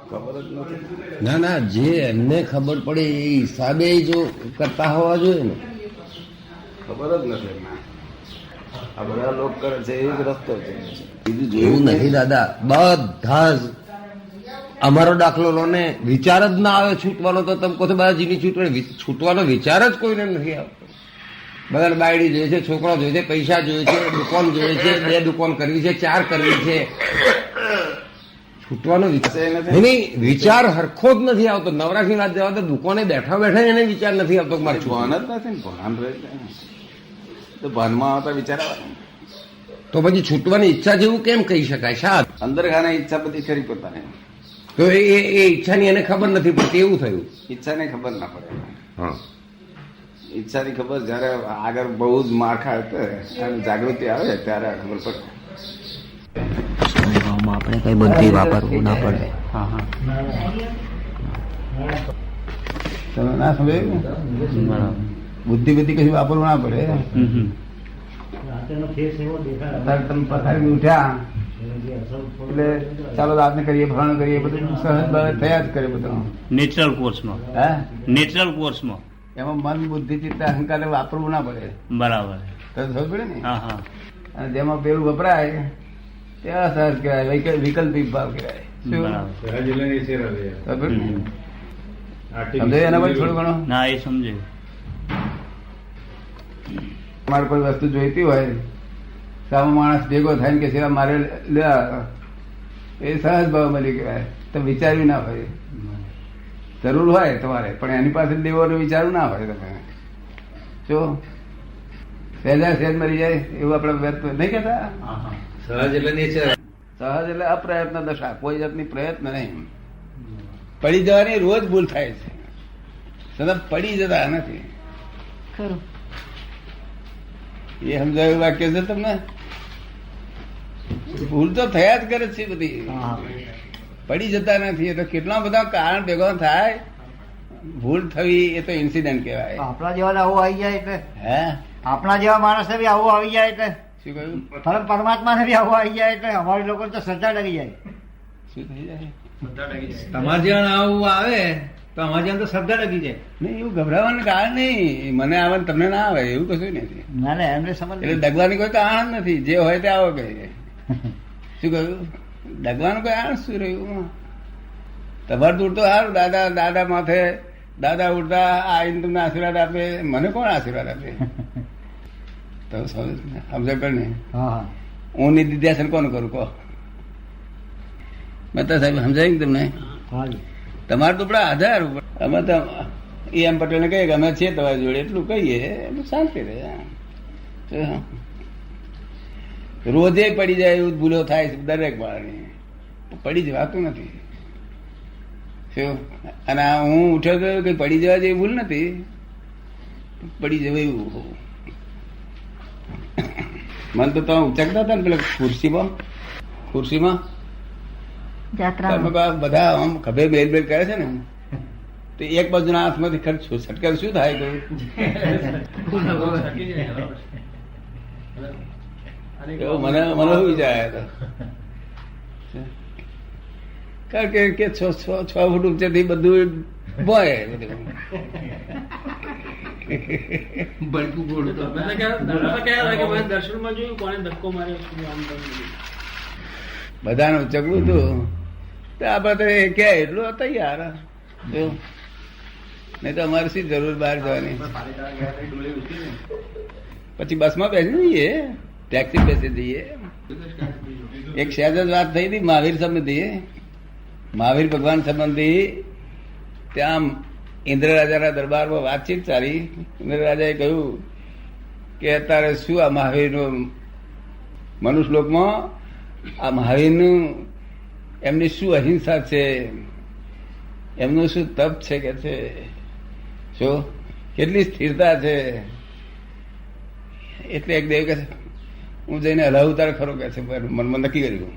ખબર જ નથી. ના ના, જે એમને ખબર પડે એ હિસાબે જો કરતા હોવા જોઈએ ને. ખબર જ નથી એમને. આ બધા લોકો કરે છે એ જ રસ્તો છે. બીજું એવું જોયું નથી દાદા, બધા જ અમારો દાખલો લો ને, વિચાર જ ના આવે છૂટવાનો, તો તમે કહો બધા જીની છૂટવાનો વિચાર જ કોઈને નથી આવતો. બધાને બાયડી જોઈએ છે, છોકરા જોઈએ છે, પૈસા જોઈએ છે, દુકાન જોઈએ છે, 2 દુકાન કરવી છે, 4 કરવી છે. છૂટવાનો વિચાર હરખો જ નથી આવતો. નવરાશની વાત જવા તો દુકાને બેઠા બેઠા એને વિચાર નથી આવતો મારે ભાન જ નથી ને. ભાન રહે તો ભાનમાં આવતા વિચાર આવે. તો પછી છૂટવાની ઈચ્છા જેવું કેમ કહી શકાય? શા અંદર ખાને ઈચ્છા બધી ખરી પોતાને. તો એ ઈચ્છાની એને ખબર નથી પડતી, એવું થયું. ઈચ્છાને ખબર ના પડે. હા, ઈચ્છાની ખબર જયારે આગળ બહુ જ માર ખાય અને જાગૃતિ આવે ત્યારે આ ખબર પડે. આપણે કઈ બુદ્ધિ વાપરવું ના પડે. તમે ના સમજાયું ને? બુદ્ધિ કશું વાપરવું ના પડે. અત્યારે તમે પથારી ઉઠ્યા એટલે ચાલો રાતને કરીએ, ફલાણું કરીએ, બધું સહજ થયા જ કરે બધું નેચરલ કોર્સમાં. હે નેચરલ કોર્સમાં એમાં મન, બુદ્ધિ, ચિત્ત, અહંકાર વાપરવું ના પડે. બરાબર. તો ખબર પડે ને. હા હા. અને જેમાં પેલું વપરાય તે અસહજ કહેવાય, વૈકલ્પિક ભાવ કહેવાય. શું ખબર ને? સમજાય એના પછી થોડું ઘણું? ના, એ સમજે. તમારે કોઈ વસ્તુ જોઈતી હોય, સામો માણસ ભેગો થાય ને કે સેવા મારે લેવા, એ સહજ ભાવ મળી કહેવાય. તો વિચાર્યું ના હોય. જરૂર હોય તમારે, પણ એની પાસે દેવાનું વિચારવું ના હોય. તમે જો સહેજ મરી જાય એવું આપણે વ્યક્ત નહીં કહેતા. સહજ એટલે નેચર. સહજ એટલે અપ્રયત્ન દશા, કોઈ જાતની પ્રયત્ન નહીં. પડી જવાની રોજ ભૂલ થાય છે, છતાં પડી જતા નથી. ખરું. એ સમજાયું વાક્ય છે તમને? ભૂલ તો થયા જ કરે છે બધી, પડી જતા નથી. એટલે કેટલા બધા કારણ ભેગા થાય, ભૂલ થવી એ તો ઇન્સિડન્ટ કહેવાય. આપણા જેવા આવું આવી જાય એટલે, હે આપણા જેવા માણસ ને બી આવું આવી જાય એટલે, શું કહ્યું? પરમાત્મા ને બી આવું આવી જાય એટલે અમારી લોકો તો સજા લાગી જાય. શું થઈ જાય? તમારે જ્યાં આવું આવે તો અમારે જ્યાં તો શ્રદ્ધા લગી જાય. નહીં, એવું ગભરાવાનું કારણ નહીં. મને આવે ને તમને ના આવે એવું કશું નથી. ના ના, એમને સમજ એટલે ડગવાની કોઈ કારણ નથી. જે હોય તે આવો કહે. શું કહ્યું? ડગવાનું કોઈ આણ શું રહ્યું? તમારે દૂર તો સારું, દાદા માથે દાદા ઉડતા આવીને તમને આશીર્વાદ આપે. મને કોણ આશીર્વાદ આપે? તો સમજ ને. હા. હું નિધિધ્યાસન કોણ કરું કહો? મહેતા સાહેબ સમજાય ને તમને? હા. તમારે તો આપડા આધાર ઉપર. અમે તો એમ પટેલને કહીએ કે અમે છીએ તમારી જોડે, એટલું કહીએ એટલે શાંતિ રહે. રોજે પડી જાય એવું ભૂલો થાય છે દરેક બાળની. પડી જવાતું નથી. શું? અને હું ઉઠ્યો તો કઈ પડી જવા જેવી ભૂલ નથી, પડી જવા એવું. મન તો તમે ઉચકતા હતા ને પેલા ખુરશીમાં તમે બધા આમ ખભે બેલ કરે છે ને, તો એક બાજુના હાથમાંથી ખર્ચ છટકાર શું થાય? મને વિચાર આવ્યો કારણ કે 6 ફૂટ ઊંચેથી બધું ભય બળકું ગોળું તો દર્શનમાં જોયું કોને ધક્કો માર્યો. બધાને ઉચકવું હતું તો આપડે તો કે એટલું તૈયાર. નહીં તો અમારે શી જરૂર બહાર જવાની? પછી બસમાં બેસી જઈએ, ટેક્સી બેસી જઈએ. એક સહેજ જ વાત થઈ હતી મહાવીર સંબંધી, મહાવીર ભગવાન સંબંધી. ત્યાં ઇન્દ્ર રાજાના દરબારમાં વાતચીત ચાલી. ઇન્દ્ર રાજાએ કહ્યું કે અત્યારે શું આ મહાવીરનું મનુષ્યલોકમાં આ મહાવીરનું એમની શું અહિંસા છે, એમનું શું તપ છે કે છે, શું કેટલી સ્થિરતા છે. એટલે એક દેવ કે હું જઈને હલાવું તારે ખરો કે છે. મનમાં નક્કી કર્યું,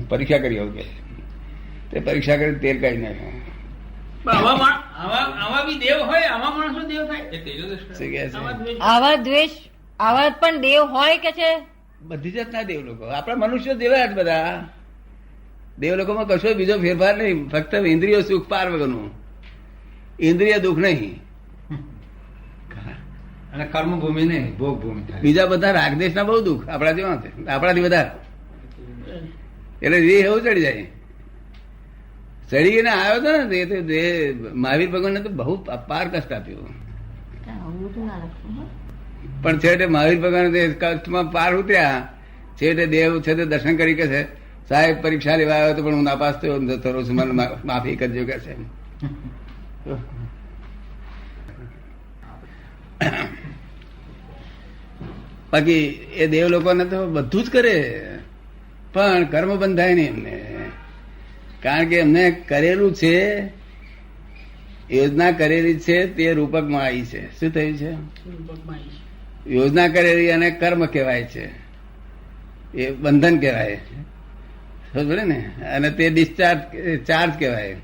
પરીક્ષા કરી આવું કે. તે પરીક્ષા કરી તેલ કાઢી નાખ્યું. આવા બી દેવ હોય, આવા માણસો દેવ થાય. આવા દ્વેષ, આવા પણ દેવ હોય કે છે? બધી જાતના દેવ લોકો આપણા મનુષ્ય જેવા જ બધા. દેવ લોકોમાં કશો બીજો ફેરફાર નહીં, ફક્ત ઇન્દ્રિયો સુખ પાર વગરનું, ઇન્દ્રિય દુઃખ નહીં. અને કર્મ ભૂમિ નહીં, ભોગ ભૂમિ થાય. બીજા બધા રાગદેશના બહુ દુઃખ આપણા જેવા છે, આપણાથી વધારે. એટલે એ એવું ચડી જાય. ચડીને આવ્યો હતો ને તે મહાવીર ભગવાનને તો બહુ અપાર કષ્ટ આપ્યું. પણ છેવટે મહાવીર ભગવાન કષ્ટમાં પાર ઉતર્યા. છેવટે દેવ છે તે દર્શન કરી કે છે, સાહેબ પરીક્ષા લેવા આવ્યો તો પણ હું નાપાસ થયો, જતો રહું છું, મને માફી કરજો કે છે. બાકી એ દેવ લોકોને તો બધું જ કરે, પણ કર્મ બંધાય નહીં એમને. કારણ કે એમને કરેલું છે, યોજના કરેલી છે, તે રૂપકમાં આવી છે. શું થયું છે? યોજના કરેલી અને કર્મ કહેવાય છે, એ બંધન કહેવાય, સમજે ને. અને તે ડિસ્ચાર્જ ચાર્જ કહેવાય,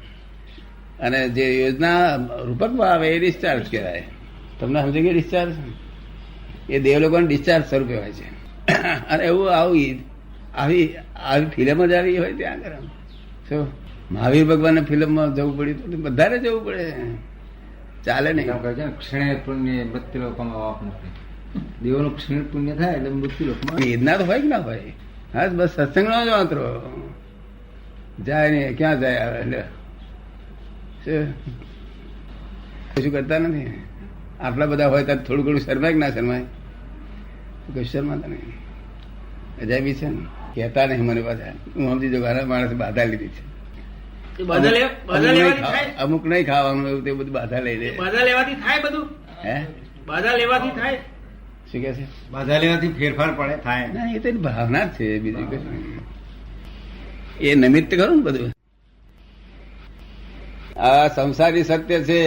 અને જે યોજના રૂપકમાં આવે એ ડિસ્ચાર્જ કહેવાય. તમને સમજી ગયા ડિસ્ચાર્જ? એ દેવ લોકોને ડિસ્ચાર્જ સ્વરૂપે હોય છે. અને એવું આવી ફિલ્મ જ આવી હોય ત્યાં આગળ. શું મહાવીર ભગવાનને ફિલ્મમાં જવું પડ્યું તો બધાને જવું પડે, ચાલે નહીં. ક્ષણે પુણ્ય મૃત્યુ લોકોમાં વાપ નથી. દેવોનું ક્ષણ પુણ્ય થાય એટલે મૃત્યુ લોકોમાં વેદના તો હોય કે ના હોય? હા, બસ સત્સંગ નો જ વાંતરો જાય ને ક્યાં જાય આવે. એટલે કશું કરતા નથી. આટલા બધા હોય ત્યારે થોડું ઘણું શરમાય કે ના શરમાય? કશું શરમાતા નહીં. અજાયબી છે ને, કહેતા નહીં મને પાછા. હું સમજી જો ઘણા માણસે બાધા લીધી છે. અમુક નહીં ખાવાનું એવું તે બધું બાધા લઈ લે. બાધા લેવાથી થાય બધું. હે બાધા લેવાથી થાય. શું કે છે? બાધા લેવાથી ફેરફાર પડે થાય. ના, એ તો એની ભાવના જ છે, બીજું કશું નહીં. એ નિમિત્ત ખરું ને બધું. આ સંસારી સત્ય છે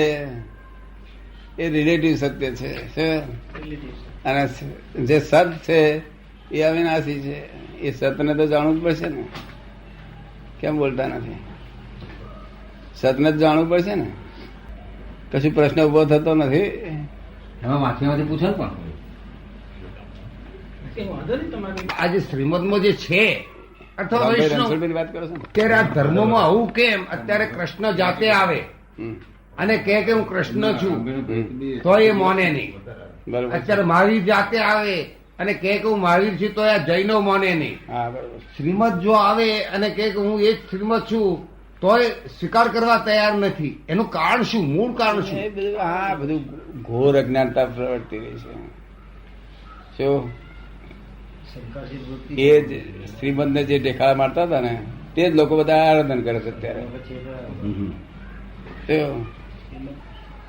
એ રિલેટિવ સત્ય છે, અને જે સત છે એ અવિનાશી છે. એ સતને તો જાણવું જ પડશે ને. કેમ બોલતા નથી? સતને જ જાણવું પડશે ને. કશું પ્રશ્ન ઉભો થતો નથી. એમાં માથીમાંથી પૂછો ને. પણ વાંધો નહીં તમારે. આ જે શ્રીમદમાં જે છે અથવા વૈષ્ણવ રણછોડભાઈની વાત કરો છો ને? અત્યારે આ ધર્મમાં આવું કેમ? અત્યારે કૃષ્ણ જાતે આવે અને કહે કે હું કૃષ્ણ છું, તો એ માને નહીં. બરોબર. અત્યારે મહાવીર જાતે આવે અને કહે કે હું મહાવીર છું, તો આ જૈનો માને નહીં. હા, બરોબર. શ્રીમદ જો આવે અને કહે કે હું એ જ શ્રીમદ છું, તોય સ્વીકાર કરવા તૈયાર નથી. એનું કારણ શું? મૂળ કારણ શું? એ બધું હા બધું ઘોર અજ્ઞાનતા પ્રવર્તી રહી છે. શું એ જ શ્રીમદને જે દેખાડા મારતા હતા ને તે જ લોકો બધા આરાધન કરે છે અત્યારે.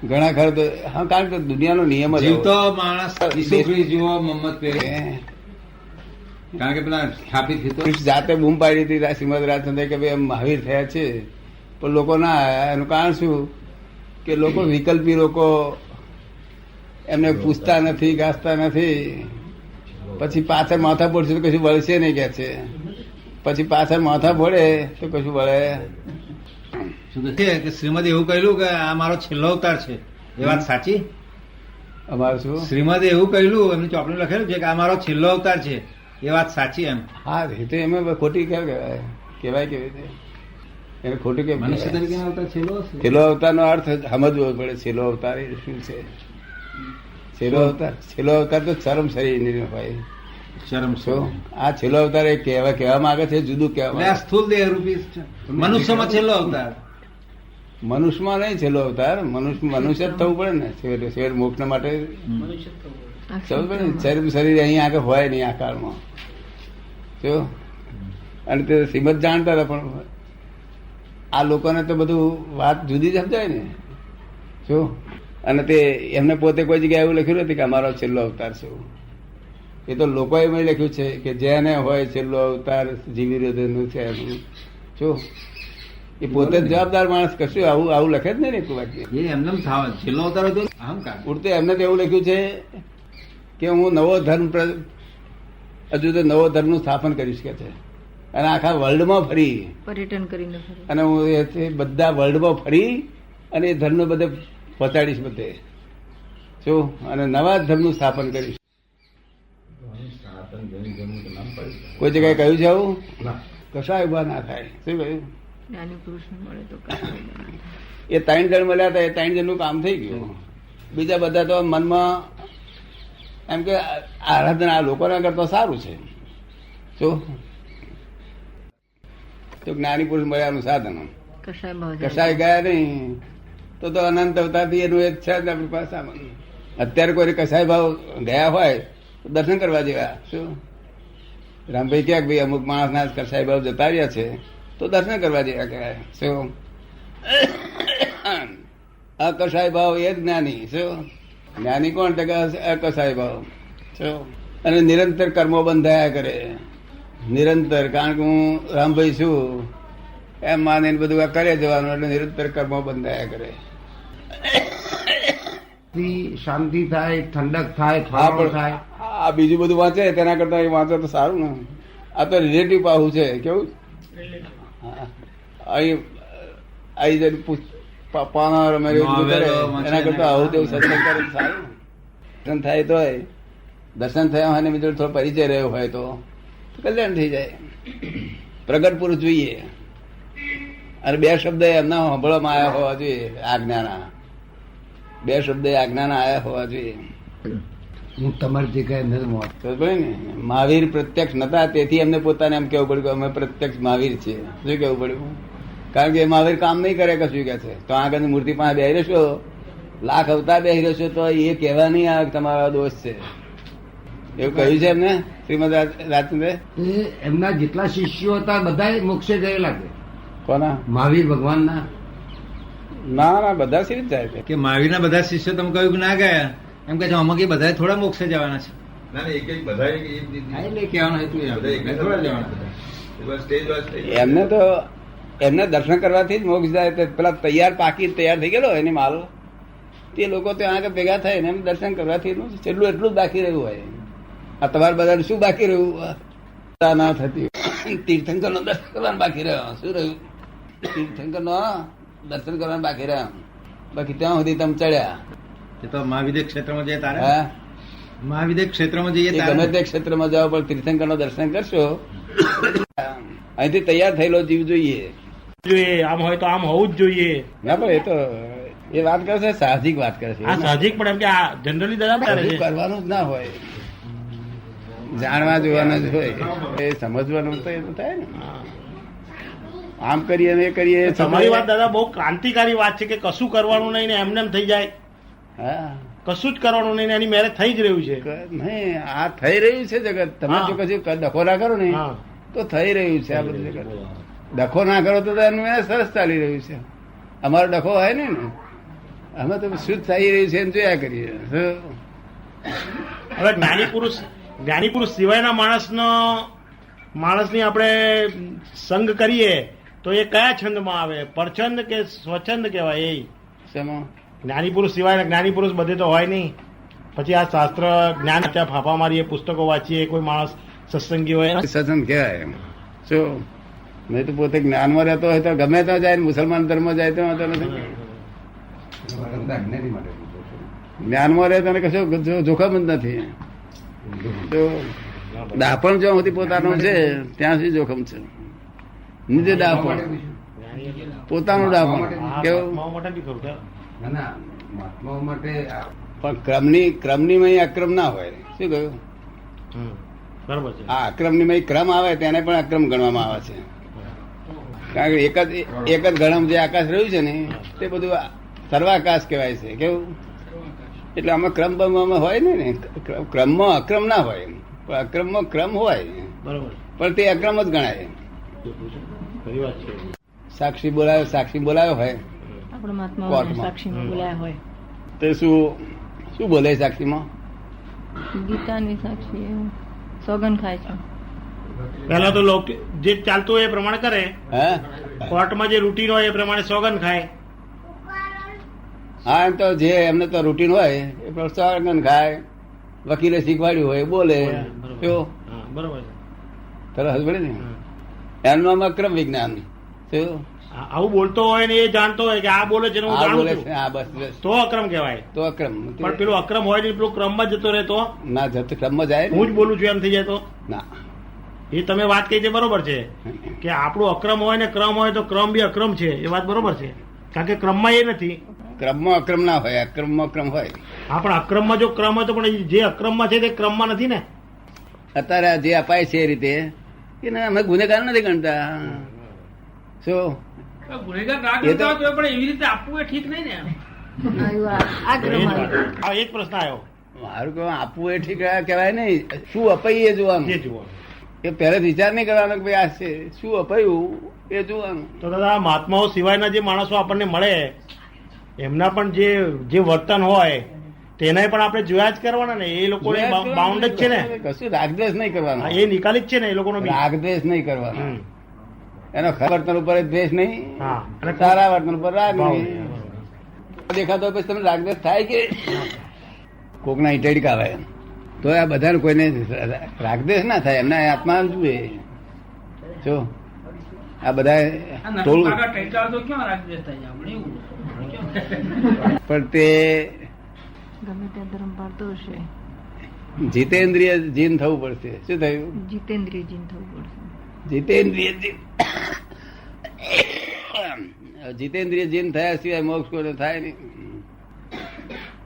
ઘણા ખરા તો હા, કારણ કે દુનિયાનો નિયમ જ જીવતો એવો. માણસ ઈસુ ખ્રિસ્ત જેવો મમ્મત પહેરે. કારણ કે પેલા સ્થાપિત થતો કૃષ્ણ જાતે બૂમ પાડી હતી શ્રીમદ રાજચંદ્ર કે ભાઈ એમ મહાવીર થયા છે, પણ લોકો ના આયા. એનું કારણ શું? કે લોકો વિકલ્પી લોકો એમને પૂછતા નથી, ગાજતા નથી. પછી પાછળ માથા પડશે તો કશું વળશે નહીં કે છે. પછી પાછળ માથા પડે તો કશું વળે. શું કે છે કે શ્રીમદે એવું કહેલું કે આ મારો છેલ્લો અવતાર છે. એ વાત સાચી? અમારું શું? શ્રીમદે એવું કહેલું, એમની ચોપડી લખેલું છે કે આ મારો છેલ્લો અવતાર છે. એ વાત સાચી? એમ હા, એ તો એમાં ખોટી કેમ કહેવાય? કેવાય કેવી રીતે એને ખોટું કેમ મનુષ્ય કહેવાય? તરીકે અવતાર છેલ્લો હશે. છેલ્લો અવતારનો અર્થ સમજવો પડે. છેલ્લો અવતાર એ શું છે? છેલ્લો અવતાર તો ચરમ શરીર હોય. શરમ શું આ છેલ્લો અવતાર એ કહેવા માંગે છે જુદું કહેવા એટલે આ માંગે. સ્થૂલ દેહ રૂપી છે. મનુષ્યમાં છેલ્લો અવતાર. મનુષ્યમાં નહીં છેલ્લો અવતાર. મનુષ્ય જ થવું પડે ને. શેર મોક્ષ માટે મનુષ્ય થવું. સમજ પડે ને. શરીર અહીં આગળ હોય નહીં આ કાળમાં. શું અને તે શ્રીમદ જાણતા હતા, પણ આ લોકોને તો બધું વાત જુદી જ સમજાય ને. શું અને તે એમને પોતે કોઈ જગ્યાએ એવું લખ્યું નથી કે અમારો છેલ્લો અવતાર છે. એ તો લોકોએ એમ લખ્યું છે કે જેને હોય છેલ્લો અવતાર જીવી રહ્યું છે એનું. શું એ પોતે જ જવાબદાર માણસ કશું આવું લખે જ નહીં ને કોઈ વાક્ય. એ એમને છેલ્લો અવતાર હતો અહંકાર. ઉડતે એમને તો એવું લખ્યું છે કે હું નવો ધર્મ હજુ તો નવો ધર્મનું સ્થાપન કરીશ કે છે, અને આખા વર્લ્ડમાં ફરી પર્યટન કરીને ફરે. અને હું એ બધા વર્લ્ડમાં ફરી અને એ ધર્મ બધે પહોંચાડીશ બધે. શું અને નવા ધર્મનું સ્થાપન કરીશ. કોઈ જગ્યાએ કહ્યું છે આવું? કશાય ઉભા ના થાય. શું કહ્યું? જ્ઞાની પુરુષને મળે તો કશાય ઉભા ના થાય. એ 3 જણ મળ્યા હતા, એ 3 જણનું કામ થઈ ગયું. બીજા બધા તો મનમાં એમ કે આરાધના લોકોના કરતા સારું છે. શું તો જ્ઞાની પુરુષ મળ્યાનું સાધન. કશાય ભાવ જાય. કશાય ગયા નહીં તો અનંત અવતારથી એનું એક છે જ આપણી પાસે સામાન. અત્યારે કોઈ કશાય ભાવ ગયા હોય તો દર્શન કરવા જેવા. શું રામભાઈ ક્યાંક ભાઈ અમુક માણસના કશાય ભાવ જતા રહ્યા છે તો દર્શન કરવા જેવા કહેવાય. શું અકશાય ભાવ એ જ જ્ઞાની. શું જ્ઞાની કોણ? અકશાય ભાવ. શું અને નિરંતર કર્મો બંધાયા કરે. નિરંતર, કારણ કે હું રામભાઈ છું એમ માનીને બધું આ કરે જવાનું, એટલે નિરંતર કર્મો બંધાયા કરે. શાંતિ થાય, ઠંડક થાય, હા, ફાળો પણ થાય. આ બીજું બધું વાંચે તેના કરતા એ વાંચે તો સારું ને. આ તો રિલેટિવ પાહું છે. કેવું? હા. અહીં જઈને પાના રમે એવું બધું કરે એના કરતા આવું તેવું સત્સંગ કરે તો સારું. દર્શન થાય તો દર્શન થયા હોય ને બીજો થોડો પરિચય રહ્યો હોય તો કલ્યાણ થઈ જાય. પ્રગટ પુરુષ જોઈએ અને 2 શબ્દ એમના સાંભળવામાં આવ્યા હોવા જોઈએ. આજ્ઞાના 2 શબ્દ આજ્ઞાના આવ્યા હોવા જોઈએ. હું તમારી જગ્યાએ નથી મોત. ને મહાવીર પ્રત્યક્ષ નતા, તેથી એમને પોતાને એમ કેવું પડ્યું કે અમે પ્રત્યક્ષ મહાવીર છીએ. શું કેવું પડ્યું? કારણ કે મહાવીર કામ નહીં કરે કશું કે છે. તો આગળની મૂર્તિ પાસે બેહી રહેશો, લાખ અવતાર બેહી રહેશો તો એ કહેવા નહીં આવે તમારો દોષ છે. એવું કહ્યું છે એમને શ્રીમદ રાજચંદ્રે. એમના જેટલા શિષ્યો હતા બધા મોક્ષે ગયેલા છે. કોના? મહાવીર ભગવાનના. ના બધા સી રીતે જાય છે? કે મહાવીરના બધા શિષ્યો તમે કહ્યું કે ના ગયા, એમ કે છે અમુક એ બધા થોડા મોક્ષે જવાના છે. એટલે કહેવાનો હેતુ એ થોડા જવાના. એમને દર્શન કરવાથી જ મોક્ષ જાય. પેલા તૈયાર થઈ ગયેલો એની માલ, તે લોકો ત્યાં આગળ ભેગા થાય ને એમ દર્શન કરવાથી એટલું જ બાકી રહ્યું હોય. આ તમારે બધાને શું બાકી રહ્યું? ના થતી તીર્થંકર નો દર્શન કરવાનું બાકી રહ્યો. શું રહ્યું? તીર્થંકર નો દર્શન કરવાનું બાકી રહ્યા. બાકી ત્યાં સુધી તમે ચડ્યા. એ તો મહાવિદ્ય ક્ષેત્રમાં જઈએ તારે. હા, મહાવિદ્ય ક્ષેત્રમાં જઈએ એ ગમે તે ક્ષેત્રમાં જાઓ પણ તીર્થંકર નો દર્શન કરશો. અહીંથી તૈયાર થયેલો જીવ જોઈએ. આમ હોય તો આમ હોવું જ જોઈએ. ના પણ એ તો એ વાત કરે છે, સાહજિક વાત કરે છે. આ સાહજિક પણ એમ કે આ જનરલી દાદા બધું કરવાનું જ ના હોય, જાણવા જોવાનું જ હોય. એ સમજવાનું તો એ તો થાય ને. આમ કરીએ ને એ કરીએ. તમારી વાત દાદા બહુ ક્રાંતિકારી વાત છે કે કશું કરવાનું નહીં ને એમને એમ થઈ જાય. હા, કશું જ કરવાનું નહીં ને એની મેરેજ થઈ જ રહ્યું છે. નહીં, આ થઈ રહ્યું છે જગત. તમે જો કશું ડખો ના કરો ને હા. તો થઈ રહ્યું છે આ બધું જગત. ડખો ના કરો તો એનું સરસ ચાલી રહ્યું છે. અમારો ડખો હોય ને અમે તો શું થઈ રહ્યું છે એમ જોયા કરીએ. હવે જ્ઞાની પુરુષ સિવાયના માણસની આપણે સંગ કરીએ તો એ કયા છંદમાં આવે? પરછંદ કે સ્વચ્છંદ કહેવાય? એ શેમાં? જ્ઞાની પુરુષ સિવાય જ્ઞાની પુરુષ બધે તો હોય નહીં. પછી આ શાસ્ત્ર જ્ઞાન ત્યાં ફાફા મારીએ, પુસ્તકો વાંચીએ, કોઈ માણસ સત્સંગી હોય. સત્સંગ કહેવાય એમ. શું નહીં તો પોતે જ્ઞાનમાં રહેતો હોય તો ગમે ત્યાં જાય, મુસલમાન ધર્મ જાય તો વાંધો નથી. જ્ઞાનમાં રહે તો કશું જોખમ જ નથી. તો દાપણ જ્યાં સુધી પોતાનું છે ત્યાં સુધી જોખમ છે. નીચે દાપણ પોતાનું દાપણ કેવું? મોટાથી ખરું છે. મહાત્માઓ માટે પણ ક્રમની મય અક્રમ ના હોય. શું કહ્યું? બરોબર છે. આ અક્રમની મય ક્રમ આવે તેને પણ અક્રમ ગણવામાં આવે છે. કારણ કે એક જ ગણમ જે આકાશ રહ્યું છે ને તે બધું સર્વાકાશ કહેવાય છે. કેવું? એટલે આમાં ક્રમ હોય ને ક્રમમાં અક્રમ ના હોય, પણ અક્રમમાં ક્રમ હોય. બરોબર. પણ તે અક્રમ જ ગણાય. ખરી વાત છે. સાક્ષી બોલાયો હોય આપણે મહાત્મા કોર્ટમાં. સાક્ષીમાં બોલાયા હોય. તે શું બોલે સાક્ષીમાં? ગીતાની સાક્ષી એવું સોગન ખાય છે. પહેલા તો જે ચાલતું હોય એ પ્રમાણે કરે. હે, કોર્ટમાં જે રૂટીન હોય એ પ્રમાણે સોગન ખાય. હા, એમ તો જે એમને તો રૂટીન હોય એ પ્રોત્સાહન ખાય. વકીલે શીખવાડ્યું હોય એ બોલે. શું? હા, બરોબર છે. તરત હસબડે ને એનું નામ અક્રમ વિજ્ઞાન. શું? આવું બોલતો હોય ને એ જાણતો હોય કે આ બોલે છે ને હું આ જાણું બોલે છું, છે, હા બસ બસ તો અક્રમ કહેવાય. તો અક્રમ. પણ પેલું અક્રમ હોય ને પેલું ક્રમમાં જતો રહે તો ના જતો ક્રમમાં જાય ને? હું જ બોલું છું એમ થઈ જાય તો ના, એ તમે વાત કહી તે બરોબર છે કે આપણું અક્રમ હોય ને ક્રમ હોય તો ક્રમ બી અક્રમ છે, એ વાત બરોબર છે, કારણ કે ક્રમમાં એ નથી. ક્રમમાં અક્રમ ના હોય, અક્રમમાં ક્રમ હોય. હા, પણ અક્રમમાં જો ક્રમ હોય તો પણ જે અક્રમમાં છે તે ક્રમમાં નથી ને. અત્યારે જે અપાય છે એ રીતે કે ના, અમે ગુનેગાર નથી ગણતા. શું ગુનેગાર ના એ તો- કરતા હોય તો પણ એવી રીતે આપવું એ ઠીક નહીં ને. આવ્યું આ ક્રમ આવ્યો. હા, એક પ્રશ્ન આવ્યો મારું કહું આપવું એ ઠીક કહેવાય નહીં, શું અપાય એ જોવાનું. જે જુઓ એ પહેલે વિચાર નહીં કરવાનો કે ભાઈ આ છે શું અપાયું એ જોવાનું. તો દાદા મહાત્માઓ સિવાયના જે માણસો આપણને મળે એમના પણ જે વર્તન હોય તેના પણ આપણે જોયા જ કરવાના ને. એ લોકો બાઉન્ડ જ છે ને. કશું રાગદ્વેષ નહીં કરવાનો. હા, એ નિકાલી જ છે ને એ લોકોનો બી. રાગદ્વેષ નહીં કરવાનો. હમ. એનો ખરાબ વર્તન ઉપર જ દ્વેષ નહીં, હા. અને સારા વર્તન ઉપર રાગ ભાવ. નહીં. દેખાતો હોય પછી તમને રાગદ્વેષ થાય કે કોકના ઈટેડી કાવે તો આ બધાને કોઈને રાગદ્વેષ ના થાય, એમના આત્મા જુએ. જો આ બધા આ નટુ ટોળું કાકા ટેટાળ તો ક્યાં રાગદ્વેષ થાય આપણે એવું. પણ તે ગમે ત્યાં ધર્મ પાળતો હશે, જીતેન્દ્રિય જીન થવું પડશે. શું થયું? જીતેન્દ્રિય જીન થવું પડશે. જીતેન્દ્રિય જીન. જીતેન્દ્રિય જીન થયા સિવાય મોક્ષ કોઈ થાય નહીં.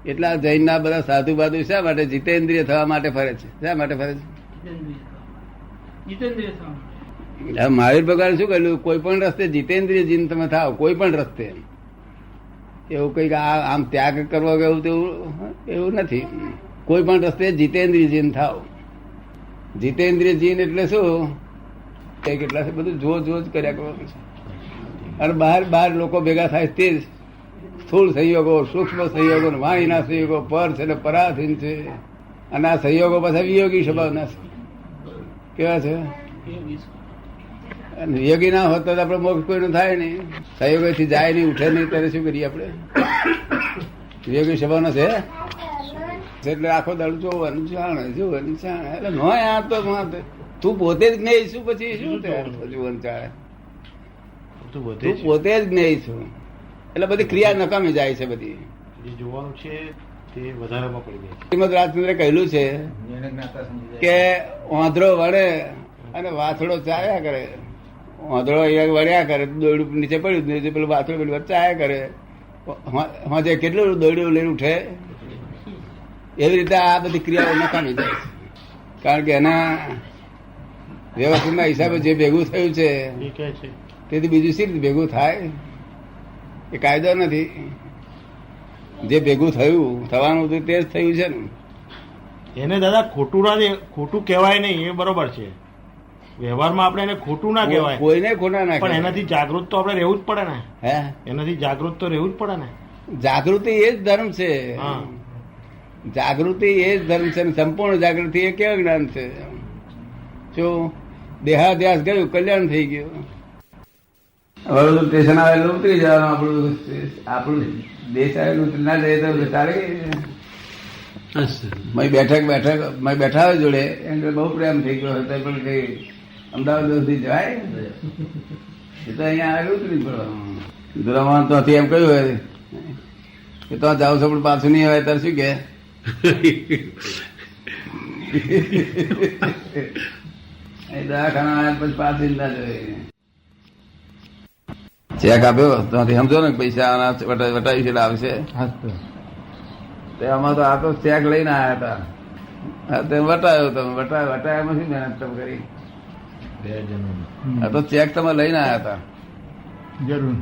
એટલા જૈન ના બધા સાધુ બાધુ શા માટે જીતેન્દ્રિય થવા માટે ફરે છે? શા માટે ફરે છે? જીતેન્દ્રિય થવા. હવે મહાવીર ભગવાન શું કહ્યું? કોઈ પણ રસ્તે જીતેન્દ્રિય જીન તમે થાવ, કોઈ પણ રસ્તે. એવું કઈક આમ ત્યાગ કરવો કે એવું તેવું એવું નથી. કોઈ પણ રસ્તે જીતેન્દ્રિય જીન થાવ. જીતેન્દ્રિય જીન એટલે શું? એ કેટલા છે બધું જો જ કર્યા કરવાનું છે. અને બહાર લોકો ભેગા થાય તે સ્થૂળ સંયોગો, સૂક્ષ્મ સંયોગો, વાણીના સંયોગો પર છે ને પરાધીન છે. અને આ સંયોગો પાછા વિયોગી સ્વભાવના છે. કેવા છે? અને વિયોગી ના હોત તો આપણે મોક્ષ કોઈનું થાય નહીં. સંયોગોથી જાય નહીં, ઉઠે નહીં, ત્યારે શું કરીએ આપણે? વિયોગી સ્વભાવના છે એટલે આખો દાડો જોવાનું, જાણે જોવાનું, જાણે. એટલે નો આ તો તું પોતે જ નહીં શું પછી શું જોવાનું ચાલે? તું બધે તું જ પોતે જ નહીં છું એટલે બધી ક્રિયા નકામી જાય છે બધી. જે જોવાનું છે તે વધારામાં પડી જાય છે. શ્રીમદ રાજચંદ્રે કહેલું છે કે વાંદરો વળે અને વાછડો ચાયા કરે. વાંદરો અહીંયા વળ્યા કરે, દોરડું નીચે પડ્યું, નીચે પેલું વાછડો પેલું ચાયા કરે. જે કેટલું દોરડું લઈને ઉઠે એવી રીતે આ બધી ક્રિયાઓ નકામી જાય છે. કારણ કે એના વ્યવસ્થિતના હિસાબે જે ભેગું થયું છે એ કહે છે તેથી બીજું શી રીતે ભેગું થાય? એ કાયદો નથી. જે ભેગું થયું થવાનું હતું તે જ થયું છે ને. એને દાદા ખોટું ના ખોટું કહેવાય નહીં, એ બરોબર છે. વ્યવહારમાં આપણે એને ખોટું ના કહેવાય, કોઈને ખોટા ના પણ કહેવાય. એનાથી જાગૃત તો આપણે રહેવું જ પડે ને. હે એનાથી જાગૃત તો રહેવું જ પડે ને. જાગૃતિ એ જ ધર્મ છે. હા. જાગૃતિ એ જ ધર્મ છે ને સંપૂર્ણ જાગૃતિ એ કેવું જ્ઞાન છે? શું દેહાધ્યાસ ગયું, કલ્યાણ થઈ ગયું. વડોદરા સ્ટેશન આવેલું ઉતરી જવાનું. આપણું દેશ આવેલું ના જાય તો ચાલે. બેઠા હોય જોડે એને બહુ પ્રેમ થઈ ગયો હતો પણ કઈ અમદાવાદ સુધી જવાય? એ તો અહીંયા આવેલું ઉતરી પડવાનું. દુરામાં તો એમ કહ્યું હોય કે તો જાવ છો પણ પાછું નહીં આવે ત્યારે શું કે દવાખાના આવ્યા પછી પાછી ના જોઈએ. ચેક આપ્યો ત્યાંથી સમજો ને પૈસા વટાવી છે આવશે. આમાં તો આ તો ચેક લઈને આવ્યા હતા. તે વટાયો તમે વટાયામાં શું મહેનત તમે કરી? આ તો ચેક તમે લઈને આવ્યા હતા. જરૂર.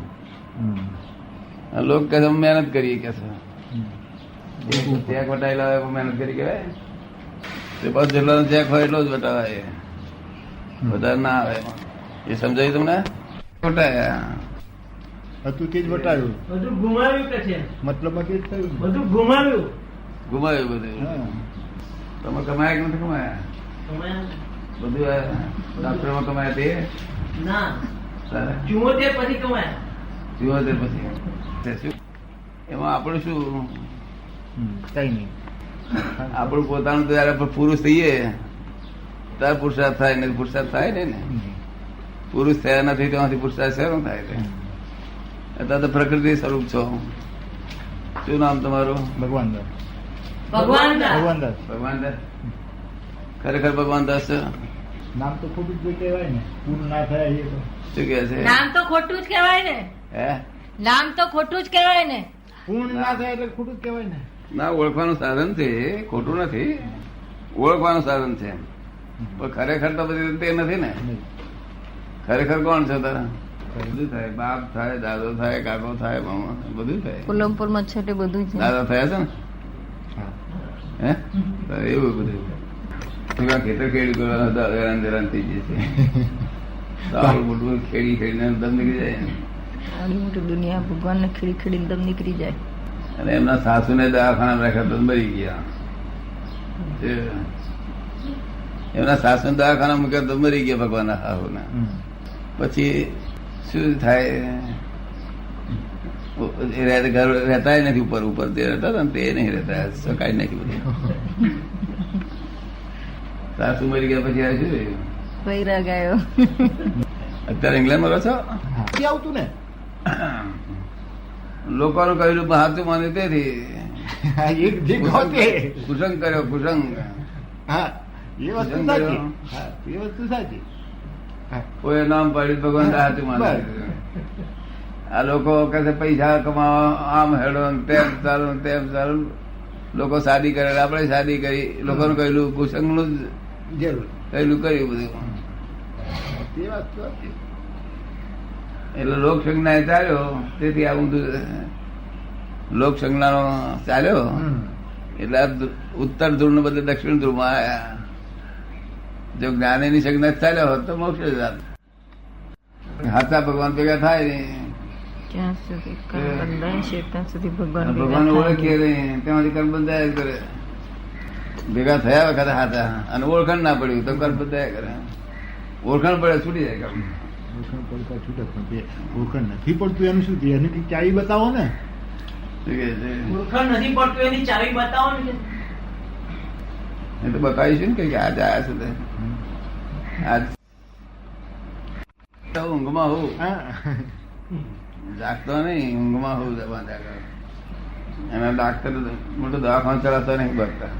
લોકો કે અમે મહેનત કરી કે ચેક વટાયેલા હોય મહેનત કરી કેવાય? બસ જેટલો ચેક હોય એટલો જ વટાવાય, વધારે ના આવે. એ સમજાયું તમને? વટાયા હતું તે જ બતાવ્યું. બધું ગુમાવ્યું કે છે? મતલબ તે જ થયું. બધું ગુમાવ્યું. ગુમાવ્યું બધું. તમે કમાયા કે નથી કમાયા? બધું ડોક્ટરમાં કમાયા તે ના, તારે 74 પછી કમાયા. 74 પછી એમાં આપણું શું? કઈ નહીં. આપણું પોતાનું તો જયારે પુરુષ થઈએ ત્યારે પુરુષાર્થ થાય ને પુરુષાર્થ થાય ને. પુરુષ થયા નથી ત્યાંથી પુરુષાર્થ શેનો થાય? અત્યારે તો પ્રકૃતિ સ્વરૂપ છો. શું નામ તમારું? ભગવાન દાસ. ભગવાન ભગવાન દાસ. ભગવાન દાસ. ખરેખર ભગવાન દાસ છો? નામ તો ખોટું જ કહેવાય ને, પૂર્ણ ના થાય એ તો. શું કે છે? નામ તો ખોટું જ કહેવાય ને. હે? નામ તો ખોટું જ કહેવાય ને. પૂર્ણ ના થાય એટલે ખોટું જ કહેવાય ને. ના, ઓળખવાનું સાધન છે, ખોટું નથી. ઓળખવાનું સાધન છે, પણ ખરેખર તો બધી તે નથી ને. ખરેખર કોણ છે તારા? બધું થાય, બાપ થાય, દાદો થાય, કાકો થાય, મામા થાય, બધું થાય. કોલમપુરમાં છે તે બધું છે. દાદા થયા છે ને? હે? તો એવું બધું એવા ખેતર ખેડી કરવાના હતા, હેરાન હેરાન થઈ જાય છે. સારું મોટું ખેડી ખેડીને દમ નીકળી જાય ને. આવડી મોટી દુનિયા ભગવાનને ખીડી ખીડીને દમ નીકળી જાય. અને એમના સાસુને દવાખાના રાખ્યા તો મરી ગયા. એમના સાસુ દવાખાના મૂક્યા તો મરી ગયા ભગવાનના સાસુને. પછી શું થાય? રહેતા નથી ઉપર ઉપર તે રહેતા હતા ને તે નહીં રહેતા, સકાઈ નાખી બધું. સાસુ મરી ગયા પછી આ શું રહ્યું? વૈરાગ આવ્યો. અત્યારે ઇંગ્લેન્ડમાં રહો છો? એ આવતું ને. લોકોનું કહેલું હાથું માન્યું તેથી હા, એ જે કહો તે. કુસંગ કર્યો, કુસંગ. હા, એ વસ્તુ સાચી. હા, એ વસ્તુ સાચી. હા. કોઈ નામ પાડ્યું ભગવાન હાથું માન્યું. આ લોકો કહે છે પૈસા કમાવા, આમ હેડો ને તેમ ચાલુ ને તેમ ચાલુ. લોકો શાદી કરે, આપણે શાદી કરી. લોકોનું કહેલું કુસંગ નું જરૂર. કહેલું કર્યું બધું. તે વાત સાચી. એટલે લોક સંજ્ઞા ચાલ્યો, તેથી આ ઊંધું લોક સંજ્ઞાનો ચાલ્યો. એટલે આ ઉત્તર ધ્રુવ ને બદલે દક્ષિણ ધ્રુવમાં આવ્યા. જો જ્ઞાનીની સંજ્ઞા ચાલ્યો હોત તો મોક્ષ જ જાત. હાથા ભગવાન ભેગા થાય ને, જ્યાં સુધી કર્મ બંધાય છે ત્યાં સુધી ભગવાન ભગવાન ઓળખીએ નહીં, તેમાંથી કર્મ બંધાયા જ કરે. ભેગા થયા વખતે હાથા અને ઓળખાણ ના પડ્યું તો કર્મ બંધાયા કરે. ઓળખાણ પડે છૂટી જાય કર્મ. ઓળખાણ પડતા છૂટક, પણ તે ઓળખાણ નથી પડતું એનું શું થયું? એની ચાવી બતાવો ને. શું કહે છે? ઓળખાણ નથી પડતું એની ચાવી બતાવો ને. એ તો બતાવીશું ને કે આજ આયા છે તે. આજ તો ઊંઘમાં હોઉં, હા. જાગતો નહીં, ઊંઘમાં હોઉં બાંધ્યા કરે. એના ડાક્ટર મોટો દવાખાનો ચલાવતો નહીં બગતા.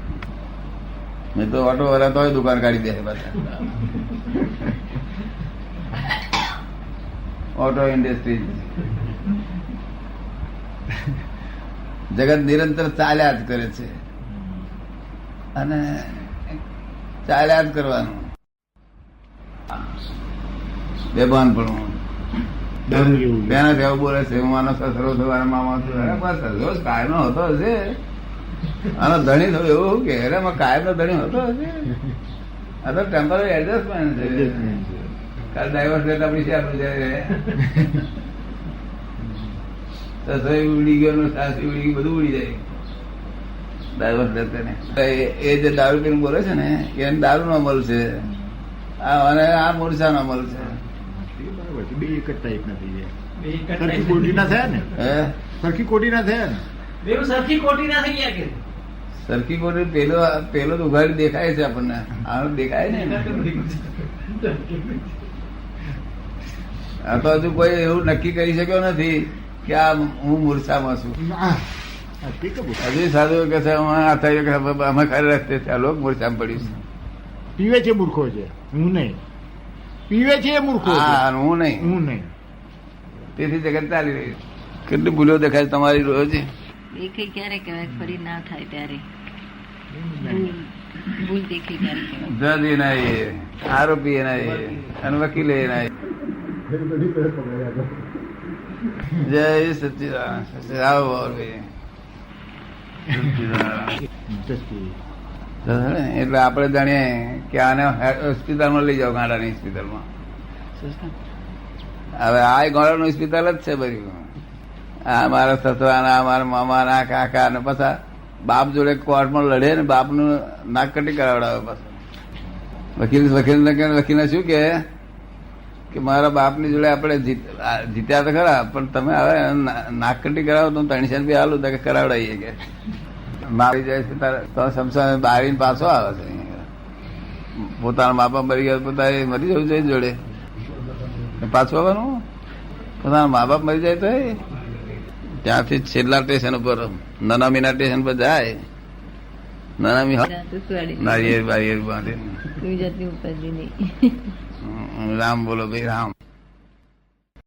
મેં તો ઓટો વરાતો હોય દુકાન કાઢી દે બધા. ઓટો ઇન્ડસ્ટ્રી જગત નિરંતર ચાલ્યા જ કરે છે અને ચાલ્યા જ કરવાનું. બેભાન પણ દારૂ જેવું. બેના જેવું બોલે છે, હું આનો સસરો છું, આનો મામા છું. અરે બસ સસરો કાયમ નો હતો હશે, આનો ધણી થયો એવું કે અરે કાયમ નો ધણી હતો હશે. આ તો ટેમ્પરરી એડજસ્ટમેન્ટ છે. કાલ ડાયવર્સ લેટ આપણી છે આપણે જાય સસરો ઉડી ગયો, સાસુ ઉડી ગયું, બધું ઉડી જાય ડાયવર્સ લેતે ને. એ જે દારૂ પીને બોલે છે ને એને દારૂ નો અમલ છે, અને આ મૂર્છા નો અમલ છે. બરાબર છે. બે એક જ ટાઈપ નથી. બે એક જ સરખી કોટી ના થયા ને. હે સરખી કોટી ના થયા ને. બેઉ સરખી ખોટી ના થઈ ગયા કે સરખી કોટી પેલો તો ઉઘાડી દેખાય છે આપણને, આનો દેખાય ને. આ તો હજુ કોઈ એવું નક્કી કરી શક્યો નથી કે આ હું મૂર્છામાં છું. હા, તે કબૂલ. હજુ સાધુ કે છે આ થયું કે અમે ખરે રસ્તે છે, આ લોક મૂર્છામાં પડ્યું છે. પીવે છે મૂર્ખો છે, હું નહીં. પીવે છે એ મૂર્ખો છે, હા, હું નહીં. હું નહીં. તેથી જગત ચાલી રહ્યું. કેટલી ભૂલો દેખાય છે તમારી રોજ. એ કઈ ક્યારે કહેવાય? ફરી ના થાય ત્યારે ભૂલ દેખી ક્યારે કહેવાય? જજ એના એ, આરોપી એના એ, અને વકીલ એના એ. જય સચિદાનંદ. આવો ભાઈ. એટલે આપણે જાણીએ કે આને હોસ્પિટલમાં લઈ જાઓ, ગાંડાની હોસ્પિટલમાં. હવે આ ગાંડાનું હોસ્પિટલ જ છે બધું. આ મારા સસરા આ મારા મામા ના કાકા ને પાછા બાપ જોડે કોર્ટમાં લડે ને બાપનું નાક કટી કરાવડાવે પાછું. વકીલને શું કે મારા બાપની જોડે આપણે જીત્યા તો ખરા, પણ તમે હવે નાક કટી કરાવો તો 300 રૂપિયા હાલું કે કરાવડાવીએ કે મારી જાય છે તારે તો સમસા બારીને પાછો આવે છે. પોતાના મા બાપ મરી ગયા, પોતાને મરી જવું જોઈએ જોડે પાછું આવવાનું. પોતાના મા બાપ મરી જાય તો ત્યાંથી છેલ્લા સ્ટેશન ઉપર નનામીના સ્ટેશન પર જાય, નાના મી તો સુવાડી નારિયેળ બારિયેળ બાંધે કોઈ જાતની ઉપાધિ નહીં. રામ બોલો ભાઈ રામ.